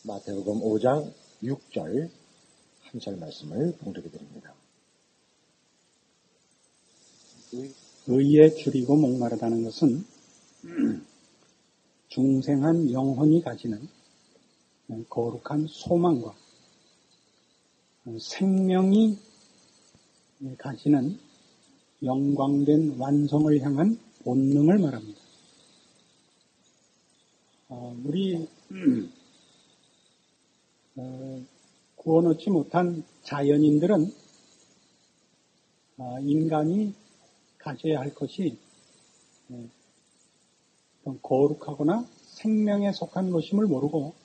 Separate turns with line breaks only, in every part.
마태복음 5장 6절 한 절 말씀을 봉독해 드립니다.
의에 줄이고 목마르다는 것은 중생한 영혼이 가지는 거룩한 소망과 생명이 가지는 영광된 완성을 향한 본능을 말합니다. 우리 구원 얻지 못한 자연인들은 인간이 가져야 할 것이 거룩하거나 생명에 속한 것임을 모르고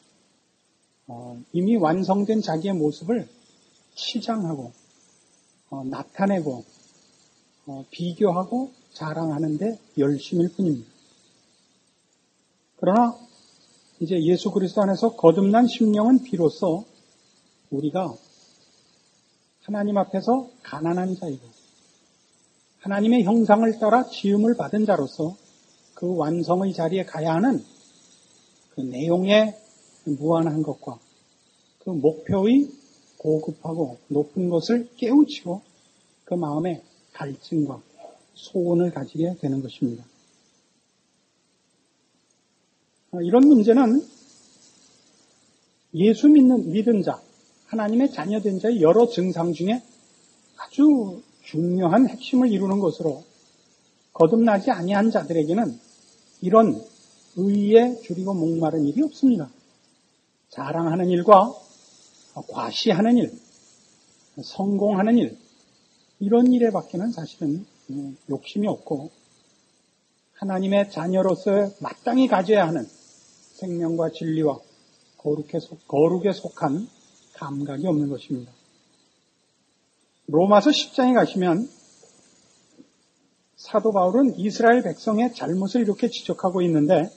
이미 완성된 자기의 모습을 치장하고 나타내고 비교하고 자랑하는데 열심일 뿐입니다. 그러나 이제 예수 그리스도 안에서 거듭난 심령은 비로소 우리가 하나님 앞에서 가난한 자이고 하나님의 형상을 따라 지음을 받은 자로서 그 완성의 자리에 가야 하는 그 내용의 무한한 것과 그 목표의 고급하고 높은 것을 깨우치고 그 마음에 갈증과 소원을 가지게 되는 것입니다. 이런 문제는 예수 믿은 자, 하나님의 자녀된 자의 여러 증상 중에 아주 중요한 핵심을 이루는 것으로 거듭나지 아니한 자들에게는 이런 의에 줄이고 목마른 일이 없습니다. 자랑하는 일과 과시하는 일, 성공하는 일, 이런 일에 밖에는 사실은 욕심이 없고 하나님의 자녀로서 마땅히 가져야 하는 생명과 진리와 거룩에 속한 감각이 없는 것입니다. 로마서 10장에 가시면 사도 바울은 이스라엘 백성의 잘못을 이렇게 지적하고 있는데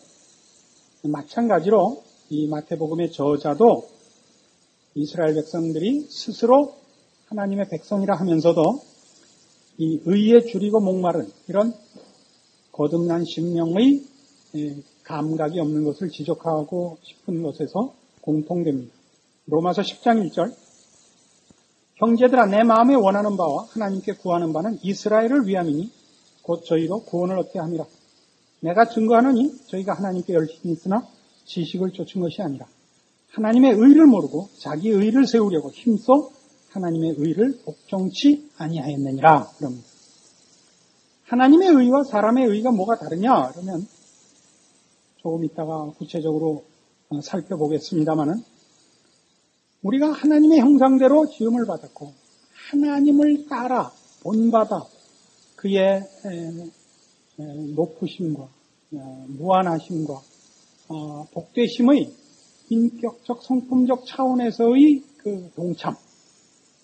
마찬가지로 이 마태복음의 저자도 이스라엘 백성들이 스스로 하나님의 백성이라 하면서도 이 의에 줄이고 목마른 이런 거듭난 심령의 감각이 없는 것을 지적하고 싶은 것에서 공통됩니다. 로마서 10장 1절 형제들아 내 마음에 원하는 바와 하나님께 구하는 바는 이스라엘을 위함이니 곧 저희로 구원을 얻게 함이라. 내가 증거하노니 저희가 하나님께 열심히 있으나 지식을 쫓은 것이 아니라 하나님의 의를 모르고 자기 의를 세우려고 힘써 하나님의 의를 복종치 아니하였느니라. 그럽니다. 하나님의 의와 사람의 의가 뭐가 다르냐? 그러면 조금 이따가 구체적으로 살펴보겠습니다마는 우리가 하나님의 형상대로 지음을 받았고 하나님을 따라 본받아 그의 높으심과 무한하심과 복되심의 인격적 성품적 차원에서의 그 동참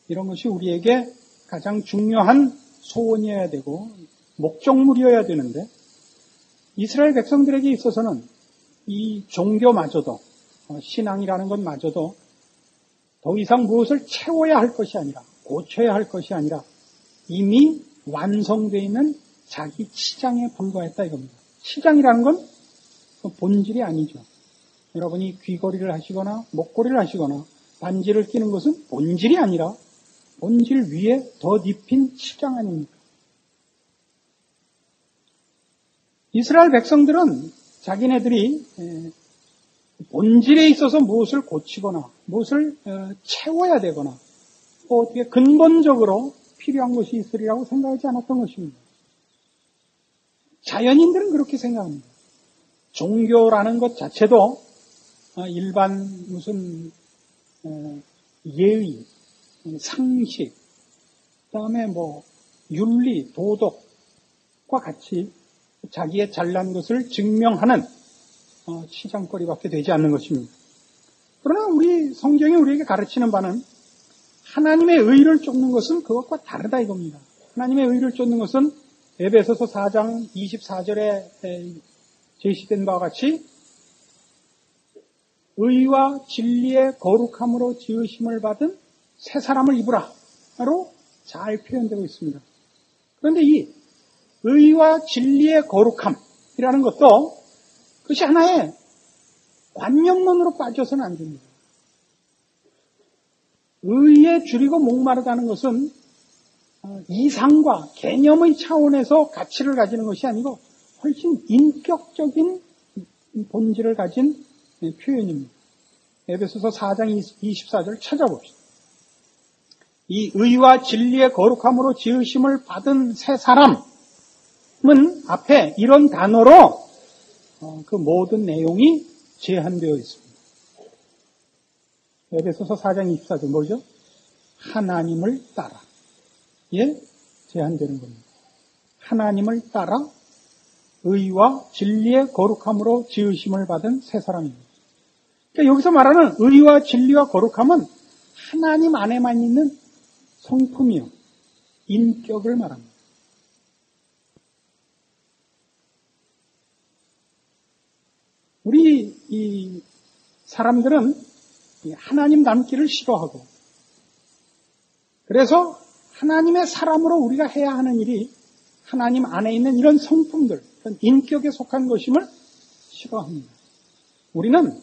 이런 것이 우리에게 가장 중요한 소원이어야 되고 목적물이어야 되는데 이스라엘 백성들에게 있어서는 이 종교마저도 신앙이라는 것마저도 더 이상 무엇을 채워야 할 것이 아니라 고쳐야 할 것이 아니라 이미 완성되어 있는 자기 치장에 불과했다 이겁니다. 치장이라는 건 본질이 아니죠. 여러분이 귀걸이를 하시거나 목걸이를 하시거나 반지를 끼는 것은 본질이 아니라 본질 위에 덧입힌 치장 아닙니까? 이스라엘 백성들은 자기네들이 본질에 있어서 무엇을 고치거나 무엇을 채워야 되거나 또 어떻게 근본적으로 필요한 것이 있으리라고 생각하지 않았던 것입니다. 자연인들은 그렇게 생각합니다. 종교라는 것 자체도 일반 무슨 예의, 상식, 그다음에 윤리, 도덕과 같이 자기의 잘난 것을 증명하는 치장거리밖에 되지 않는 것입니다. 그러나 우리 성경이 우리에게 가르치는 바는 하나님의 의를 쫓는 것은 그것과 다르다 이겁니다. 하나님의 의를 쫓는 것은 에베소서 4장 24절에 제시된 바와 같이 의와 진리의 거룩함으로 지으심을 받은 새 사람을 입으라로 잘 표현되고 있습니다. 그런데 이 의와 진리의 거룩함이라는 것도 그것이 하나의 관념론으로 빠져서는 안 됩니다. 의에 줄이고 목마르다는 것은 이상과 개념의 차원에서 가치를 가지는 것이 아니고 훨씬 인격적인 본질을 가진 표현입니다. 에베소서 4장 24절 찾아봅시다. 이 의와 진리의 거룩함으로 지으심을 받은 새 사람은 앞에 이런 단어로 그 모든 내용이 제한되어 있습니다. 에베소서 4장 24절 뭐죠? 하나님을 따라. 예, 제한되는 겁니다. 하나님을 따라 의와 진리의 거룩함으로 지으심을 받은 새 사람입니다. 그러니까 여기서 말하는 의와 진리와 거룩함은 하나님 안에만 있는 성품이요, 인격을 말합니다. 우리 이 사람들은 하나님 닮기를 싫어하고, 그래서 하나님의 사람으로 우리가 해야 하는 일이 하나님 안에 있는 이런 성품들, 이런 인격에 속한 것임을 싫어합니다. 우리는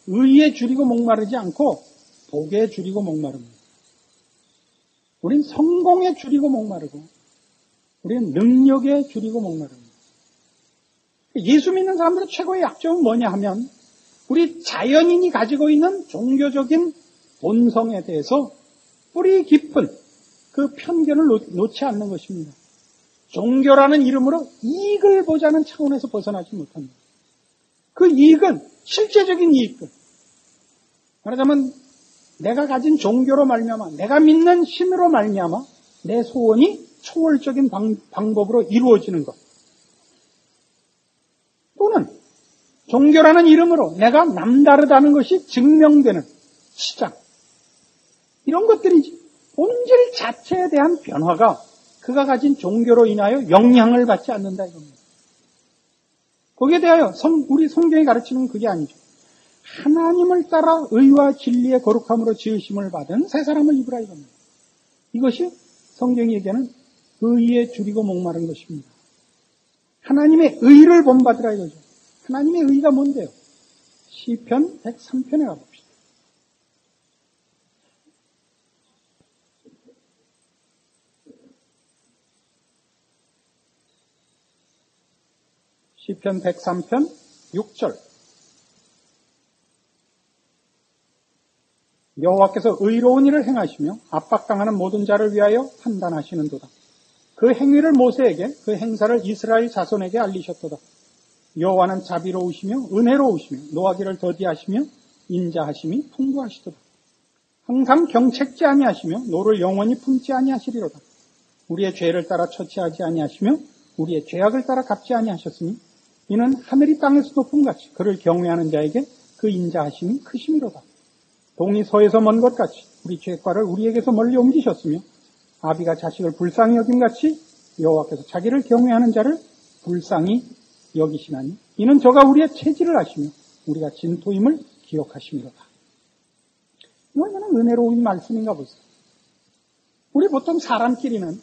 의에 줄이고 목마르지 않고 복에 줄이고 목마릅니다. 우린 성공에 줄이고 목마르고, 우리는 능력에 줄이고 목마릅니다. 예수 믿는 사람들의 최고의 약점은 뭐냐 하면, 우리 자연인이 가지고 있는 종교적인 본성에 대해서 뿌리 깊은 그 편견을 놓지 않는 것입니다. 종교라는 이름으로 이익을 보자는 차원에서 벗어나지 못합니다. 그 이익은 실제적인 이익들. 말하자면 내가 가진 종교로 말미암아, 내가 믿는 신으로 말미암아 내 소원이 초월적인 방법으로 이루어지는 것. 또는 종교라는 이름으로 내가 남다르다는 것이 증명되는 시장. 이런 것들이지. 본질 자체에 대한 변화가 그가 가진 종교로 인하여 영향을 받지 않는다 이겁니다. 거기에 대하여 우리 성경이 가르치는 그게 아니죠. 하나님을 따라 의와 진리의 거룩함으로 지으심을 받은 새 사람을 입으라 이겁니다. 이것이 성경이 얘기하는 의에 줄이고 목마른 것입니다. 하나님의 의를 본받으라 이거죠. 하나님의 의가 뭔데요? 시편 103편에 가봅시다. 시편 103편 6절. 여호와께서 의로운 일을 행하시며 압박당하는 모든 자를 위하여 판단하시는도다. 그 행위를 모세에게, 그 행사를 이스라엘 자손에게 알리셨도다. 여호와는 자비로우시며 은혜로우시며 노하기를 더디하시며 인자하심이 풍부하시도다. 항상 경책지 아니하시며 노를 영원히 품지 아니하시리로다. 우리의 죄를 따라 처치하지 아니하시며 우리의 죄악을 따라 갚지 아니하셨으니 이는 하늘이 땅에서 높음같이 그를 경외하는 자에게 그 인자하심이 크심이로다. 동이 서에서 먼 것 같이 우리 죄과를 우리에게서 멀리 옮기셨으며 아비가 자식을 불쌍히 여김같이 여호와께서 자기를 경외하는 자를 불쌍히 여기시나니 이는 저가 우리의 체질을 아시며 우리가 진토임을 기억하심이로다. 이건 은혜로운 말씀인가 보세요. 우리 보통 사람끼리는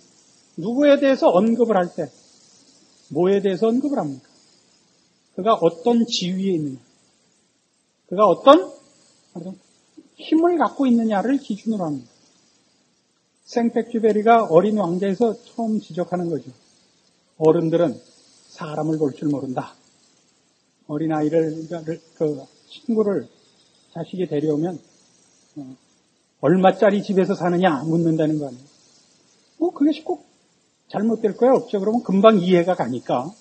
누구에 대해서 언급을 할 때 뭐에 대해서 언급을 합니까? 그가 어떤 지위에 있느냐, 그가 어떤 힘을 갖고 있느냐를 기준으로 합니다. 생펙쥐베리가 어린 왕자에서 처음 지적하는 거죠. 어른들은 사람을 볼 줄 모른다. 어린아이를, 그 친구를 자식이 데려오면 얼마짜리 집에서 사느냐 묻는다는 거 아니에요. 그것이 꼭 잘못될 거야 없죠. 그러면 금방 이해가 가니까.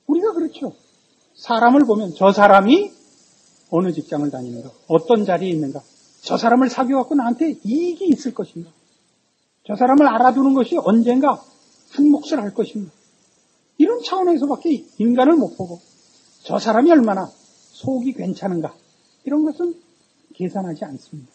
우리가 그렇죠. 사람을 보면 저 사람이 어느 직장을 다니는가, 어떤 자리에 있는가, 저 사람을 사귀어갖고 나한테 이익이 있을 것인가, 저 사람을 알아두는 것이 언젠가 한 몫을 할 것인가, 이런 차원에서밖에 인간을 못 보고 저 사람이 얼마나 속이 괜찮은가, 이런 것은 계산하지 않습니다.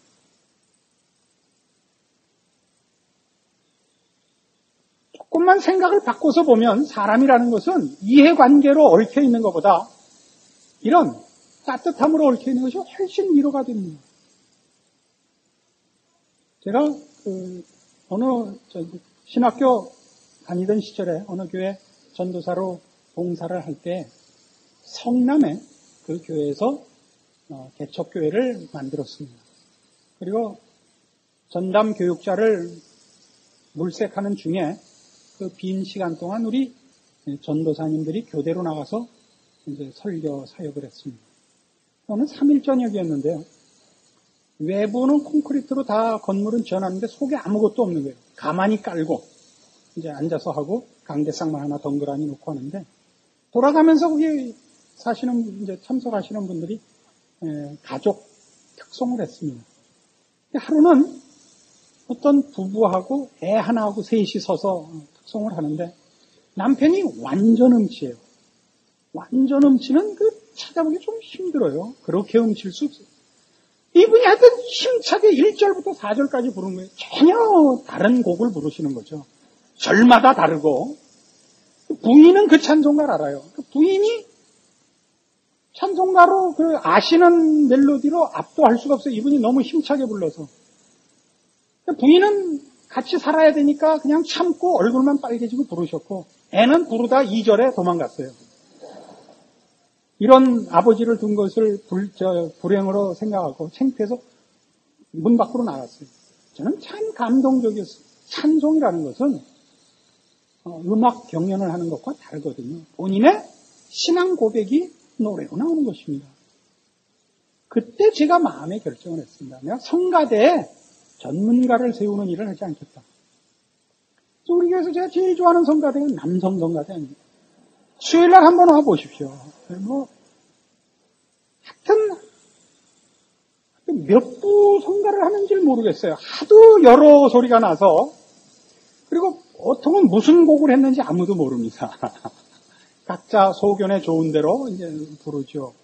조금만 생각을 바꿔서 보면 사람이라는 것은 이해관계로 얽혀있는 것보다 이런 따뜻함으로 얽혀있는 것이 훨씬 위로가 됩니다. 제가 어느 신학교 다니던 시절에 어느 교회 전도사로 봉사를 할 때 성남에 그 교회에서 개척교회를 만들었습니다. 그리고 전담 교육자를 물색하는 중에 그 빈 시간 동안 우리 전도사님들이 교대로 나가서 이제 설교 사역을 했습니다. 저는 3일 저녁이었는데요. 외부는 콘크리트로 다 건물은 지어놨는데 속에 아무것도 없는 거예요. 가만히 깔고 이제 앉아서 하고 강대상만 하나 덩그러니 놓고 하는데 돌아가면서 거기 사시는 이제 참석하시는 분들이 가족 특송을 했습니다. 하루는 어떤 부부하고 애 하나하고 셋이 서서 특송을 하는데 남편이 완전 음치예요. 완전 음치는 찾아보기 좀 힘들어요. 그렇게 음칠 수 없어요. 이분이 하여튼 힘차게 1절부터 4절까지 부른 거예요. 전혀 다른 곡을 부르시는 거죠. 절마다 다르고. 부인은 그 찬송가를 알아요. 그 부인이 찬송가로 아시는 멜로디로 압도할 수가 없어요. 이분이 너무 힘차게 불러서. 부인은 같이 살아야 되니까 그냥 참고 얼굴만 빨개지고 부르셨고, 애는 부르다 2절에 도망갔어요. 이런 아버지를 둔 것을 불행으로 생각하고 창피해서 문 밖으로 나갔어요. 저는 참 감동적이었어요. 찬송이라는 것은 음악 경연을 하는 것과 다르거든요. 본인의 신앙 고백이 노래로 나오는 것입니다. 그때 제가 마음의 결정을 했습니다. 내가 성가대에 전문가를 세우는 일을 하지 않겠다. 우리 교회에서 제가 제일 좋아하는 성가대는 남성 성가대 아닙니다. 수요일날 한번 와보십시오. 하여튼 몇 부 성가를 하는지 모르겠어요. 하도 여러 소리가 나서. 그리고 보통은 무슨 곡을 했는지 아무도 모릅니다. 각자 소견에 좋은 대로 이제 부르죠.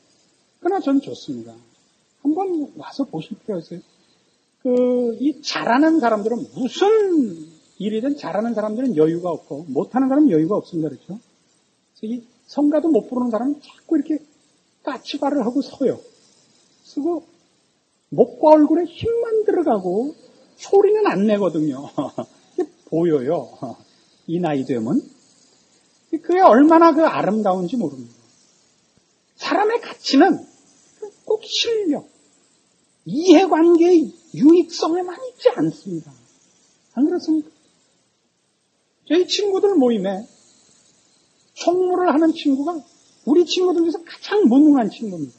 그러나 전 좋습니다. 한번 와서 보실 필요가 있어요. 이 잘하는 사람들은 무슨 일이든 잘하는 사람들은 여유가 없고 못하는 사람은 여유가 없습니다. 그렇죠? 그래서 이 성가도 못 부르는 사람은 자꾸 이렇게 까치발을 하고 서요. 쓰고 목과 얼굴에 힘만 들어가고 소리는 안 내거든요. 이게 보여요. 이 나이 되면. 그게 얼마나 아름다운지 모릅니다. 사람의 가치는 꼭 실력, 이해관계의 유익성에만 있지 않습니다. 안 그렇습니까? 저희 친구들 모임에 총무를 하는 친구가 우리 친구들 중에서 가장 무능한 친구입니다.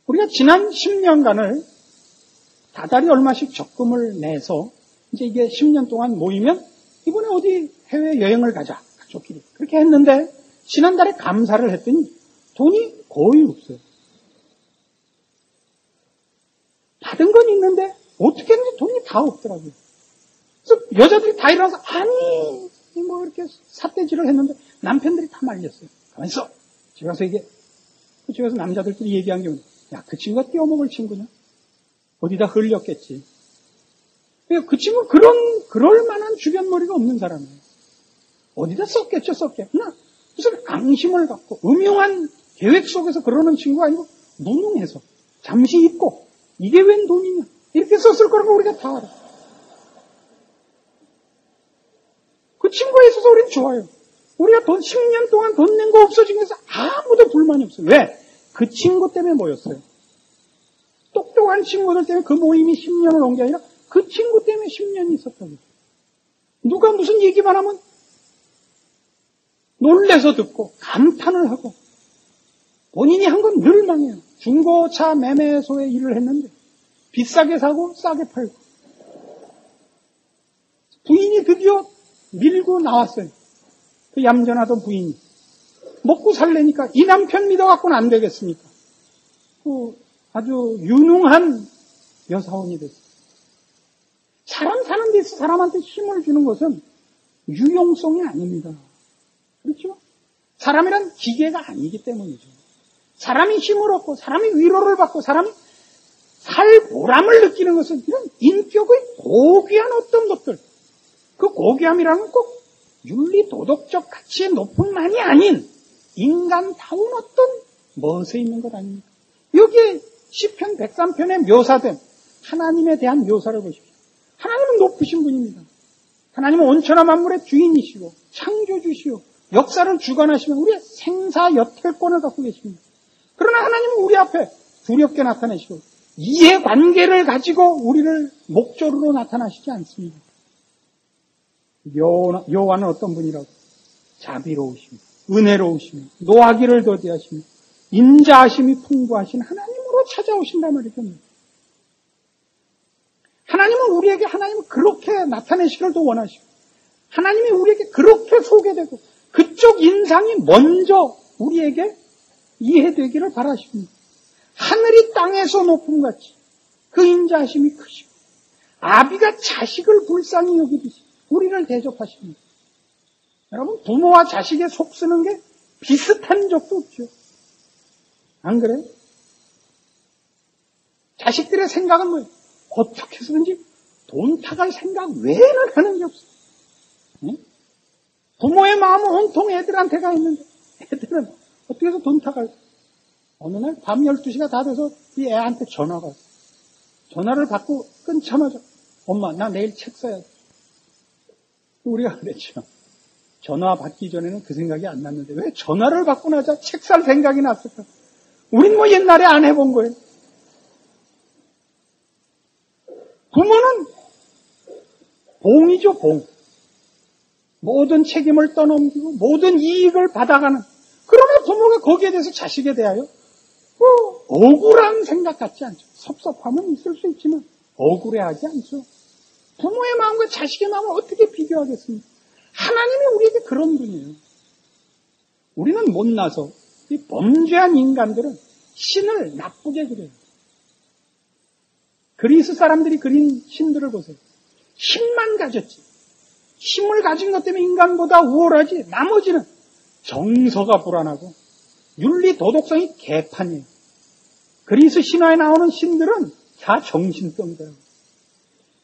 우리가 지난 10년간을 다달이 얼마씩 적금을 내서 이제 이게 10년 동안 모이면 이번에 어디 해외 여행을 가자. 가족끼리. 그렇게 했는데 지난달에 감사를 했더니 돈이 거의 없어요. 받은 건 있는데 어떻게 했는지 돈이 다 없더라고요. 그래서 여자들이 다 일어나서 아니 이렇게 삿대질을 했는데 남편들이 다 말렸어요. 가만히 있어. 집에 가서 남자들끼리 얘기한 게 야, 그 친구가 떼어먹을 친구냐? 어디다 흘렸겠지. 그 친구는 그럴 만한 주변머리가 없는 사람이에요. 어디다 썼겠죠, 썼겠구나. 무슨 앙심을 갖고 음흉한 계획 속에서 그러는 친구가 아니고 무능해서 잠시 잊고 이게 웬 돈이냐 이렇게 썼을 거라고 우리가 다 알아. 그 친구에 있어서 우리는 좋아요. 우리가 10년 동안 돈 낸 거 없어진 것에서 아무도 불만이 없어요. 왜? 그 친구 때문에 모였어요. 똑똑한 친구들 때문에 그 모임이 10년을 온 게 아니라 그 친구 때문에 10년이 있었다고요. 누가 무슨 얘기만 하면 놀래서 듣고 감탄을 하고 본인이 한 건 늘 망해요. 중고차 매매소에 일을 했는데 비싸게 사고 싸게 팔고 부인이 드디어 밀고 나왔어요. 그 얌전하던 부인이 먹고 살래니까 이 남편 믿어갖고는 안 되겠습니까? 아주 유능한 여사원이 됐어요. 사람 사는 데 있어서 사람한테 힘을 주는 것은 유용성이 아닙니다. 그렇죠? 사람이란 기계가 아니기 때문이죠. 사람이 힘을 얻고 사람이 위로를 받고 사람이 살 보람을 느끼는 것은 이런 인격의 고귀한 어떤 것들, 그 고귀함이라는 건 꼭 윤리 도덕적 가치의 높음만이 아닌 인간다운 어떤 멋에 있는 것 아닙니까? 여기에 시편 103편에 묘사된 하나님에 대한 묘사를 보십시오. 하나님은 높으신 분입니다. 하나님은 온천한 만물의 주인이시고 창조주시오. 역사를 주관하시면 우리의 생사 여탈권을 갖고 계십니다. 그러나 하나님은 우리 앞에 두렵게 나타내시고 이해관계를 가지고 우리를 목적으로 나타나시지 않습니다. 여호와는 어떤 분이라고? 자비로우시며 은혜로우시며 노하기를 더디하시며 인자하심이 풍부하신 하나님으로 찾아오신단 말이죠. 하나님은 우리에게 하나님은 그렇게 나타내시기를 더 원하시고 하나님이 우리에게 그렇게 소개되고 그쪽 인상이 먼저 우리에게 이해되기를 바라십니다. 하늘이 땅에서 높음같이 그 인자하심이 크시고 아비가 자식을 불쌍히 여기듯이 우리를 대접하십니다. 여러분, 부모와 자식의 속 쓰는 게 비슷한 적도 없죠. 안 그래요? 자식들의 생각은 뭐예요? 어떻게 해서든지 돈 타갈 생각 외에는 하는 게 없어요. 응? 부모의 마음은 온통 애들한테 가 있는데 애들은 어떻게 해서 돈 타갈? 어느 날 밤 12시가 다 돼서 이 애한테 전화가 왔어요. 전화를 받고 끊자마자 엄마 나 내일 책 써야 돼. 우리가 그랬죠. 전화 받기 전에는 그 생각이 안 났는데 왜 전화를 받고 나자 책 살 생각이 났을까? 우린 뭐 옛날에 안 해본 거예요. 부모는 봉이죠, 봉. 모든 책임을 떠넘기고 모든 이익을 받아가는. 그러나 부모가 거기에 대해서 자식에 대하여 억울한 생각 같지 않죠. 섭섭함은 있을 수 있지만 억울해하지 않죠. 부모의 마음과 자식의 마음을 어떻게 비교하겠습니까? 하나님이 우리에게 그런 분이에요. 우리는 못나서 이 범죄한 인간들은 신을 나쁘게 그려요. 그리스 사람들이 그린 신들을 보세요. 힘만 가졌지. 힘을 가진 것 때문에 인간보다 우월하지. 나머지는 정서가 불안하고 윤리 도덕성이 개판이에요. 그리스 신화에 나오는 신들은 다 정신병자예요.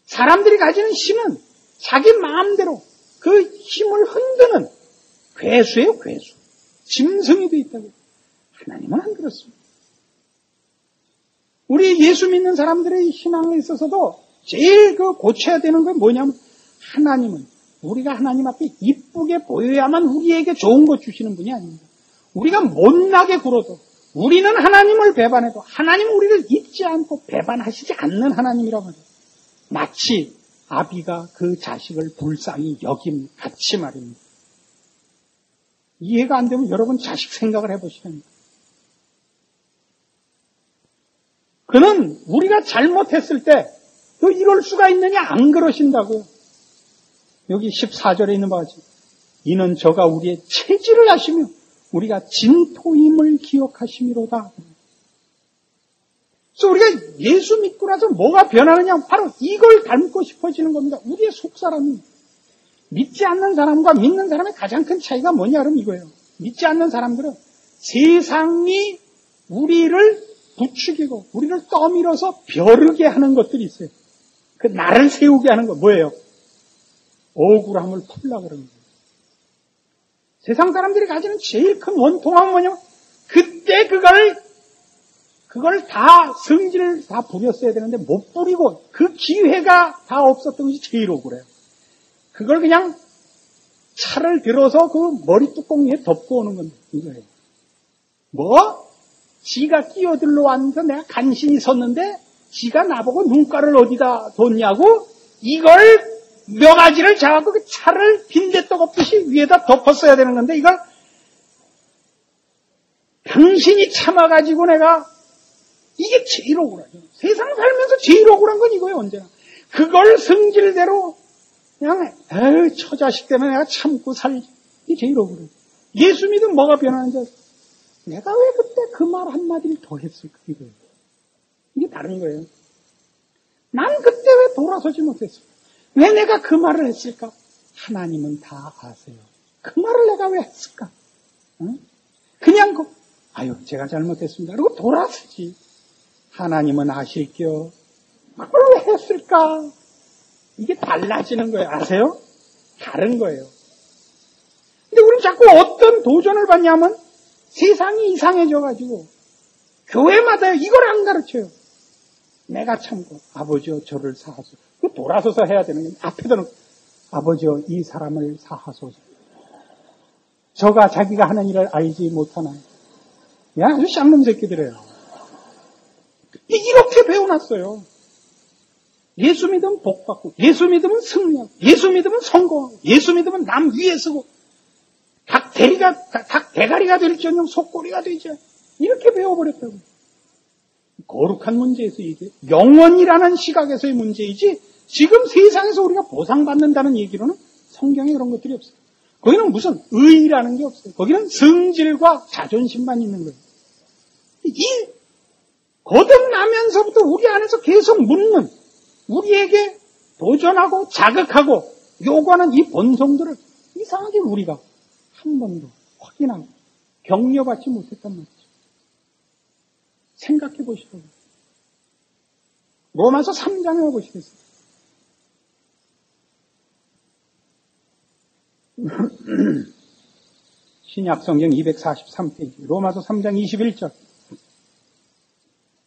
사람들이 가지는 신은 자기 마음대로 그 힘을 흔드는 괴수예요, 괴수. 짐승이 돼 있다고. 하나님은 안 그렇습니다. 우리 예수 믿는 사람들의 신앙에 있어서도 제일 고쳐야 되는 건 뭐냐면 하나님은 우리가 하나님 앞에 이쁘게 보여야만 우리에게 좋은 것 주시는 분이 아닙니다. 우리가 못나게 굴어도 우리는 하나님을 배반해도 하나님은 우리를 잊지 않고 배반하시지 않는 하나님이라고 하죠. 마치 아비가 그 자식을 불쌍히 여김 같이 말입니다. 이해가 안 되면 여러분 자식 생각을 해보시랍니다. 그는 우리가 잘못했을 때 너 이럴 수가 있느냐 안 그러신다고요. 여기 14절에 있는 바와 같이 이는 저가 우리의 체질을 아시며 우리가 진토임을 기억하심이로다. 그래서 우리가 예수 믿고 나서 뭐가 변하느냐 바로 이걸 닮고 싶어지는 겁니다. 우리의 속사람이 믿지 않는 사람과 믿는 사람의 가장 큰 차이가 뭐냐 그러면 이거예요. 믿지 않는 사람들은 세상이 우리를 부추기고 우리를 떠밀어서 벼르게 하는 것들이 있어요. 그 나를 세우게 하는 거 뭐예요? 억울함을 풀려고 그러는 거예요. 세상 사람들이 가지는 제일 큰 원통함은 뭐냐면 그때 그걸 다 성질을 다 부렸어야 되는데 못 부리고 그 기회가 다 없었던 것이 제일 억울해요. 그걸 그냥 차를 들어서 그 머리 뚜껑 위에 덮고 오는 건데 이거예요. 뭐? 지가 끼어들러 왔는데 내가 간신히 섰는데 지가 나보고 눈가를 어디다 뒀냐고 이걸 몇 가지를 잡아서 그 차를 빈대떡 없듯이 위에다 덮었어야 되는 건데 이걸 당신이 참아가지고 내가 이게 제일 억울하죠. 세상 살면서 제일 억울한 건 이거예요. 언제나 그걸 성질대로 그냥 저 자식 때문에 내가 참고 살지. 이게 제일 억울해요. 예수 믿으면 뭐가 변하는지 내가 왜 그때 그 말 한마디를 더 했을까 이거예요. 이게 다른 거예요. 난 그때 왜 돌아서지 못했을까? 왜 내가 그 말을 했을까? 하나님은 다 아세요. 그 말을 내가 왜 했을까? 응? 그냥 아유 제가 잘못했습니다. 그리고 돌아서지. 하나님은 아실게요. 그걸 왜 했을까? 이게 달라지는 거예요. 아세요? 다른 거예요. 근데 우리는 자꾸 어떤 도전을 받냐면 세상이 이상해져가지고 교회마다 이걸 안 가르쳐요. 내가 참고 아버지여 저를 사하소서. 돌아서서 해야 되는 게 앞에서는 아버지여 이 사람을 사하소서. 저가 자기가 하는 일을 알지 못하나요? 야, 아주 쌍놈 새끼들이에요. 이렇게 배워놨어요. 예수 믿으면 복받고, 예수 믿으면 승리하고, 예수 믿으면 성공하고, 예수 믿으면 남 위에 서고, 닭 대가리가 될지언정 속꼬리가 되지. 이렇게 배워버렸다고. 거룩한 문제에서 이게 영원이라는 시각에서의 문제이지, 지금 세상에서 우리가 보상받는다는 얘기로는 성경에 그런 것들이 없어요. 거기는 무슨 의라는 게 없어요. 거기는 성질과 자존심만 있는 거예요. 이 거듭나면서부터 우리 안에서 계속 묻는, 우리에게 도전하고 자극하고 요구하는 이 본성들을 이상하게 우리가 한 번도 확인하고 격려받지 못했단 말이죠. 생각해 보시라고요. 로마서 3장에 와보시겠어요? 신약 성경 243페이지, 로마서 3장 21절.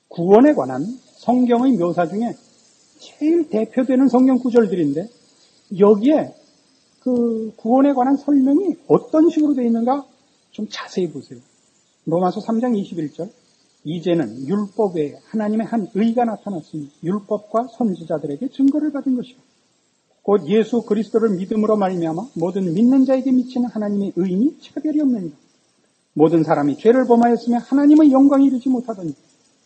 구원에 관한 성경의 묘사 중에 제일 대표되는 성경 구절들인데, 여기에 그 구원에 관한 설명이 어떤 식으로 되어 있는가 좀 자세히 보세요. 로마서 3장 21절. 이제는 율법 외에 하나님의 한 의가 나타났으니 율법과 선지자들에게 증거를 받은 것이요 곧 예수 그리스도를 믿음으로 말미암아 모든 믿는 자에게 미치는 하나님의 의인이 차별이 없느니라. 모든 사람이 죄를 범하였으며 하나님의 영광에 이르지 못하더니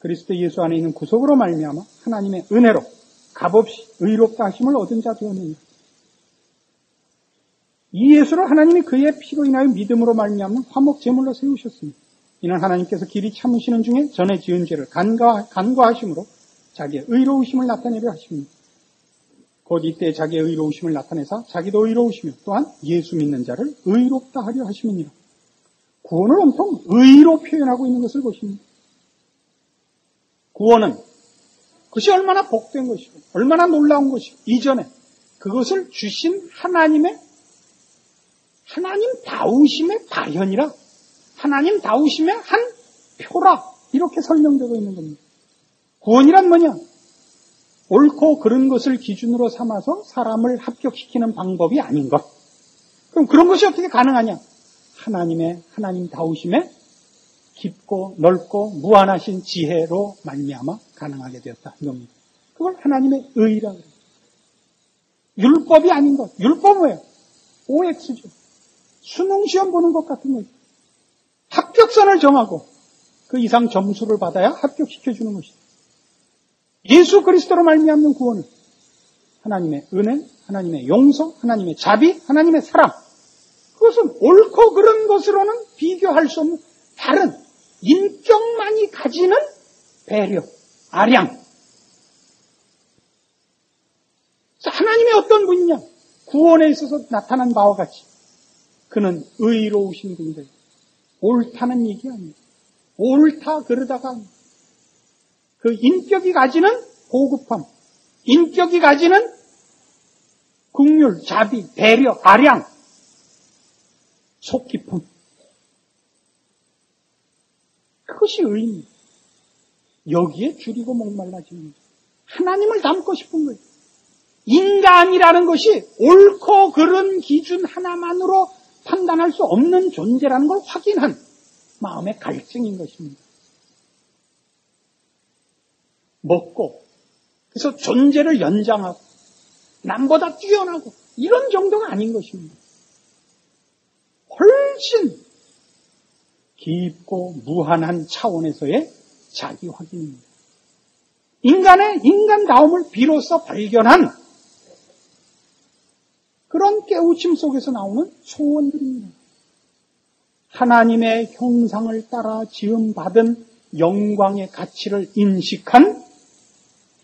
그리스도 예수 안에 있는 구속으로 말미암아 하나님의 은혜로 값없이 의롭다 하심을 얻은 자 되었느니라. 이 예수를 하나님이 그의 피로 인하여 믿음으로 말미암는 화목 제물로 세우셨으니 이는 하나님께서 길이 참으시는 중에 전에 지은 죄를 간과하심으로 자기의 의로우심을 나타내려 하십니다. 곧 이때 자기의 의로우심을 나타내사 자기도 의로우시며 또한 예수 믿는 자를 의롭다 하려 하심이니라. 구원을 온통 의로 표현하고 있는 것을 보십니다. 구원은 그것이 얼마나 복된 것이고 얼마나 놀라운 것이고 이전에 그것을 주신 하나님다우심의 발현이라, 하나님다우심의 한 표라, 이렇게 설명되고 있는 겁니다. 구원이란 뭐냐? 옳고 그른 것을 기준으로 삼아서 사람을 합격시키는 방법이 아닌 것. 그럼 그런 것이 어떻게 가능하냐? 하나님다우심의 깊고 넓고 무한하신 지혜로 말미암아 가능하게 되었다, 이겁니다. 그걸 하나님의 의라 그래요. 율법이 아닌 것. 율법은 뭐예요? OX죠. 수능시험 보는 것 같은 거죠. 합격선을 정하고 그 이상 점수를 받아야 합격시켜주는 것이다. 예수 그리스도로 말미암는 구원은 하나님의 은혜, 하나님의 용서, 하나님의 자비, 하나님의 사랑, 그것은 옳고 그른 것으로는 비교할 수 없는 다른 인격만이 가지는 배려, 아량. 그래서 하나님의 어떤 분이냐? 구원에 있어서 나타난 바와 같이 그는 의로우신 분이다. 옳다는 얘기 아니에요. 옳다 그러다가 그 인격이 가지는 고급함, 인격이 가지는 긍휼, 자비, 배려, 아량, 속 깊음, 그것이 의입니다. 여기에 줄이고 목말라지는 거죠. 하나님을 닮고 싶은 거예요. 인간이라는 것이 옳고 그른 기준 하나만으로 판단할 수 없는 존재라는 걸 확인한 마음의 갈증인 것입니다. 먹고, 그래서 존재를 연장하고 남보다 뛰어나고 이런 정도가 아닌 것입니다. 훨씬 깊고 무한한 차원에서의 자기 확인입니다. 인간의 인간다움을 비로소 발견한 그런 깨우침 속에서 나오는 소원들입니다. 하나님의 형상을 따라 지음받은 영광의 가치를 인식한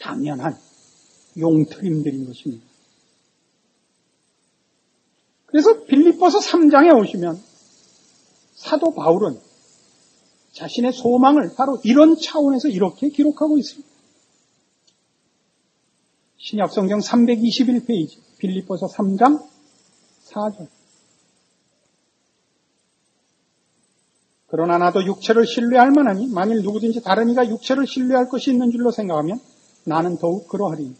당연한 용트림들인 것입니다. 그래서 빌립보서 3장에 오시면 사도 바울은 자신의 소망을 바로 이런 차원에서 이렇게 기록하고 있습니다. 신약성경 321페이지 빌립보서 3장 4절. 그러나 나도 육체를 신뢰할 만하니 만일 누구든지 다른 이가 육체를 신뢰할 것이 있는 줄로 생각하면 나는 더욱 그러하리니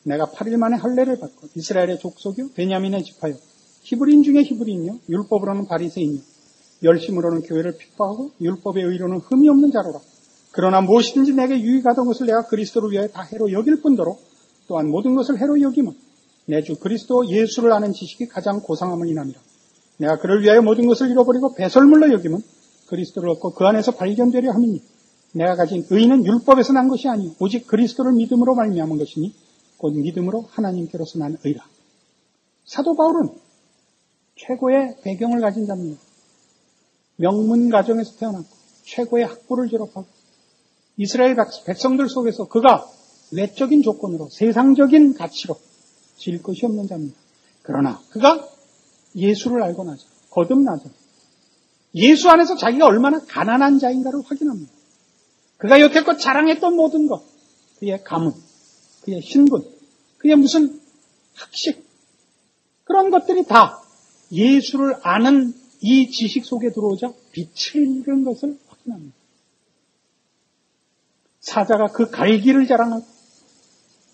내가 8일 만에 할례를 받고 이스라엘의 족속이요 베냐민의 지파요 히브리인 중에 히브리인이요 율법으로는 바리새인이요 열심으로는 교회를 핍박하고 율법의 의로는 흠이 없는 자로라. 그러나 무엇이든지 내게 유익하던 것을 내가 그리스도를 위하여 다 해로 여길 뿐더러 또한 모든 것을 해로 여김은 내 주 그리스도 예수를 아는 지식이 가장 고상함을 인함이라. 내가 그를 위하여 모든 것을 잃어버리고 배설물로 여김은 그리스도를 얻고 그 안에서 발견되려 함이니 내가 가진 의는 율법에서 난 것이 아니요 오직 그리스도를 믿음으로 말미암은 것이니 곧 믿음으로 하나님께로서 난 의라. 사도 바울은 최고의 배경을 가진 자입니다. 명문 가정에서 태어났고 최고의 학부를 졸업하고 이스라엘 백성들 속에서 그가 외적인 조건으로 세상적인 가치로 질 것이 없는 자입니다. 그러나 그가 예수를 알고 나서 거듭나서 예수 안에서 자기가 얼마나 가난한 자인가를 확인합니다. 그가 여태껏 자랑했던 모든 것, 그의 가문, 그의 신분, 그의 무슨 학식, 그런 것들이 다 예수를 아는 이 지식 속에 들어오자 빛을 잃은 것을 확인합니다. 사자가 그 갈기를 자랑하고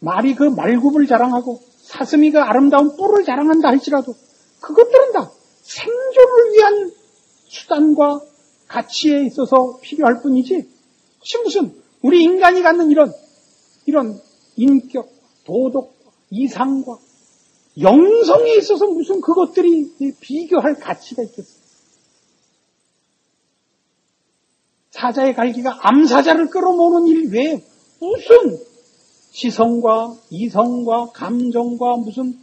말이 그 말굽을 자랑하고 사슴이 그 아름다운 뿔을 자랑한다 할지라도 그것들은 다 생존을 위한 수단과 가치에 있어서 필요할 뿐이지 혹시 무슨 우리 인간이 갖는 이런 인격, 도덕, 이상과 영성에 있어서 무슨 그것들이 비교할 가치가 있겠어요? 사자의 갈기가 암사자를 끌어모으는 일 외에 무슨 지성과 이성과 감정과 무슨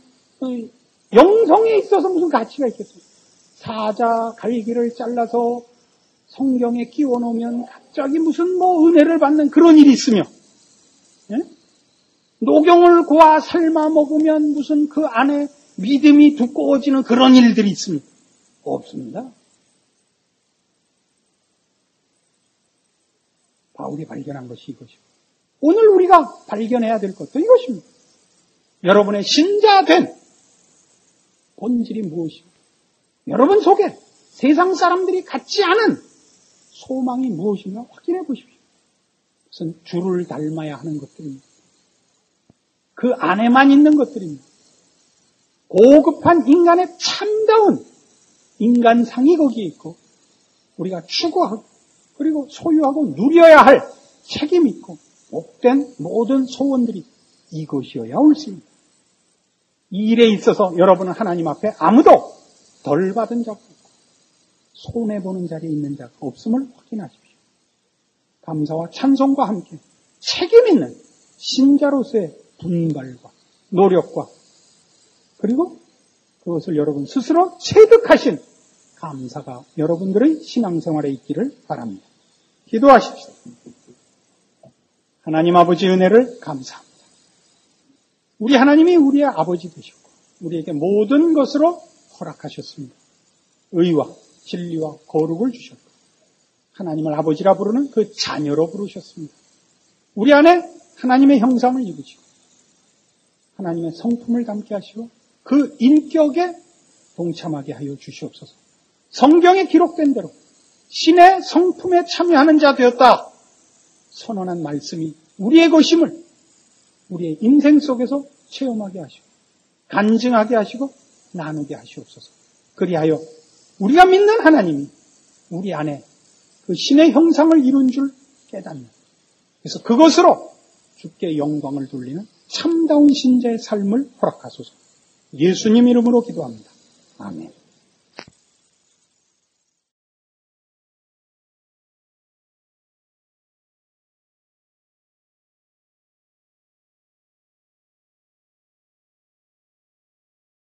영성에 있어서 무슨 가치가 있겠어요? 사자 갈기를 잘라서 성경에 끼워 놓으면 갑자기 무슨 은혜를 받는 그런 일이 있으며, 예? 녹용을 고아 삶아 먹으면 무슨 그 안에 믿음이 두꺼워지는 그런 일들이 있습니다. 없습니다. 바울이 발견한 것이 이것이고 오늘 우리가 발견해야 될 것도 이것입니다. 여러분의 신자된 본질이 무엇이고 여러분 속에 세상 사람들이 갖지 않은 소망이 무엇인가 확인해 보십시오. 무슨 주를 닮아야 하는 것들입니다. 그 안에만 있는 것들입니다. 고급한 인간의 참다운 인간상이 거기에 있고 우리가 추구하고 그리고 소유하고 누려야 할 책임이 있고 복된 모든 소원들이 이것이어야 옳습니다. 이 일에 있어서 여러분은 하나님 앞에 아무도 덜 받은 자가 없고 손해보는 자리에 있는 자가 없음을 확인하십시오. 감사와 찬송과 함께 책임 있는 신자로서의 분발과 노력과 그리고 그것을 여러분 스스로 체득하신 감사가 여러분들의 신앙생활에 있기를 바랍니다. 기도하십시오. 하나님 아버지 은혜를 감사합니다. 우리 하나님이 우리의 아버지 되셨고 우리에게 모든 것으로 허락하셨습니다. 의와 진리와 거룩을 주셨고 하나님을 아버지라 부르는 그 자녀로 부르셨습니다. 우리 안에 하나님의 형상을 입으시고 하나님의 성품을 담게 하시고 그 인격에 동참하게 하여 주시옵소서. 성경에 기록된 대로 신의 성품에 참여하는 자 되었다 선언한 말씀이 우리의 것임을 우리의 인생 속에서 체험하게 하시고 간증하게 하시고 나누게 하시옵소서. 그리하여 우리가 믿는 하나님이 우리 안에 그 신의 형상을 이룬 줄 깨닫는 그래서 그것으로 주께 영광을 돌리는 참다운 신자의 삶을 허락하소서. 예수님 이름으로 기도합니다. 아멘.